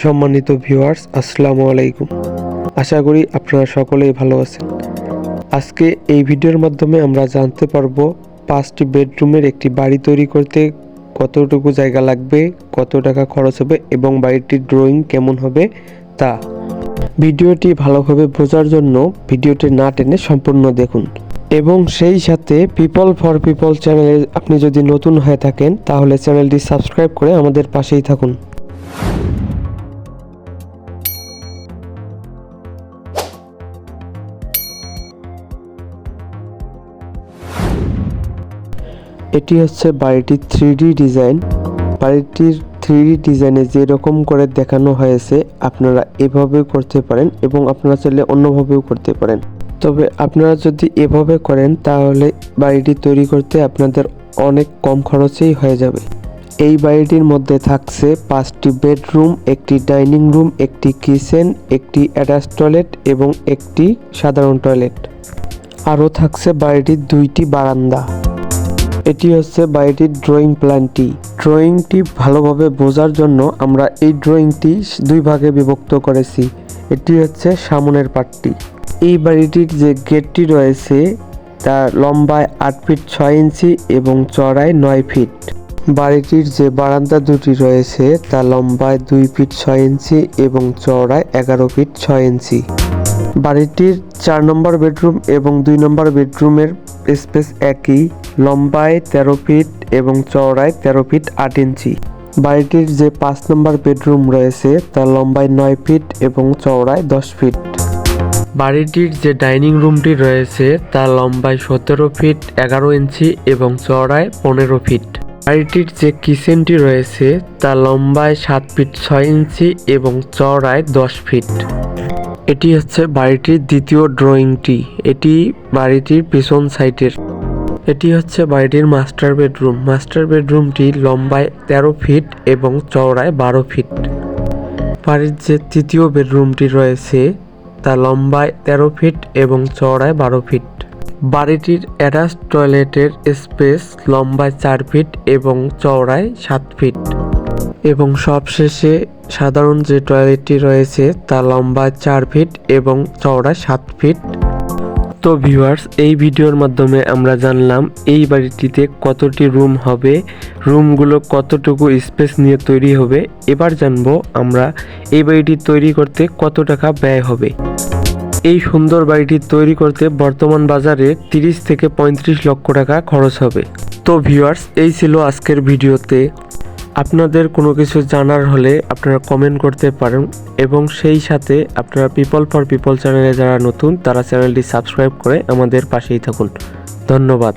সম্মানিত ভিউয়ার্স, আসসালামু আলাইকুম। আশা করি আপনারা সকলেই ভালো আছেন। আজকে এই ভিডিওর মাধ্যমে আমরা জানতে পারবো 5টি বেডরুমের একটি বাড়ি তৈরি করতে কতটুকু জায়গা লাগবে, কত টাকা খরচ হবে এবং বাড়িটির ড্রয়িং কেমন হবে তা। ভিডিওটি ভালোভাবে বোঝার জন্য ভিডিওটি না টেনে সম্পূর্ণ দেখুন এবং সেই সাথে পিপল ফর পিপল চ্যানেলে আপনি যদি নতুন হয়ে থাকেন তাহলে চ্যানেলটি সাবস্ক্রাইব করে আমাদের পাশেই থাকুন। এটি হচ্ছে বাড়িটির 3D ডিজাইন। বাড়িটির 3D ডিজাইনে যেরকম করে দেখানো হয়েছে আপনারা এভাবেও করতে পারেন এবং আপনারা চাইলে অন্যভাবেও করতে পারেন। তবে আপনারা যদি এভাবে করেন তাহলে বাড়িটি তৈরি করতে আপনাদের অনেক কম খরচেই হয়ে যাবে। এই বাড়িটির মধ্যে থাকছে 5টি বেডরুম, একটি ডাইনিং রুম, একটি কিচেন, একটি অ্যাটাচ টয়লেট এবং একটি সাধারণ টয়লেট। আরও থাকছে বাড়িটির 2টি বারান্দা। এটি হচ্ছে বাড়িটির ড্রয়িং প্ল্যানটি। ড্রয়িংটি ভালোভাবে বোঝার জন্য আমরা এই ড্রয়িংটি 2 ভাগে বিভক্ত করেছি। এটি হচ্ছে সামনের পার্টটি। এই বাড়িটির যে গেটটি রয়েছে তা লম্বায় 8 ফিট 6 ইঞ্চি এবং চওড়ায় 9 ফিট। বাড়িটির যে বারান্দা দুটি রয়েছে তা লম্বায় 2 ফিট 6 ইঞ্চি এবং চওড়ায় 11 ফিট 6 ইঞ্চি। বাড়িটির 4 নম্বর বেডরুম এবং 2 নম্বর বেডরুমের স্পেস একই, লম্বায় 13 ফিট এবং চওড়ায় 13 ফিট 8 ইঞ্চি। বাড়িটির যে 5 নম্বর বেডরুম রয়েছে তা লম্বায় 9 ফিট এবং চওড়ায় 10 ফিট। বাড়িটির যে ডাইনিং রুমটি রয়েছে তা লম্বায় 17 ফিট 11 ইঞ্চি এবং চওড়ায় 15 ফিট। বাড়িটির যে কিচেনটি রয়েছে তা লম্বায় 7 ফিট 6 ইঞ্চি এবং চওড়ায় 10 ফিট। এটি হচ্ছে বাড়িটির দ্বিতীয় ড্রয়িংটি। এটি বাড়িটির পিছন সাইডের। এটি হচ্ছে বাড়িটির মাস্টার বেডরুম। মাস্টার বেডরুমটি লম্বায় 13 ফিট এবং চওড়ায় 12 ফিট। বাড়ির যে তৃতীয় বেডরুমটি রয়েছে তা লম্বায় 13 ফিট এবং চওড়ায় 12 ফিট। বাড়িটির অ্যাটাচ টয়লেটের স্পেস লম্বায় 4 ফিট এবং চওড়ায় 7 ফিট এবং সবশেষে সাধারণ যে টয়লেটটি রয়েছে তা লম্বায় 4 ফিট এবং চওড়ায় 7 ফিট। তো ভিউয়ার্স, এই ভিডিওর মাধ্যমে আমরা জানলাম এই বাড়িটিতে কতটি রুম হবে, রুমগুলো কতটুকু স্পেস নিয়ে তৈরি হবে। এবার জানবো আমরা এই বাড়িটি তৈরি করতে কত টাকা ব্যয় হবে। এই সুন্দর বাড়িটি তৈরি করতে বর্তমান বাজারে 30 থেকে 35 লক্ষ টাকা খরচ হবে। তো ভিউয়ার্স, এই ছিল আজকের ভিডিওতে। আপনাদের কোনো কিছু জানার হলে আপনারা কমেন্ট করতে পারেন এবং সেই সাথে আপনারা পিপল ফর পিপল চ্যানেলে যারা নতুন তারা চ্যানেলটি সাবস্ক্রাইব করে আমাদের পাশেই থাকুন। ধন্যবাদ।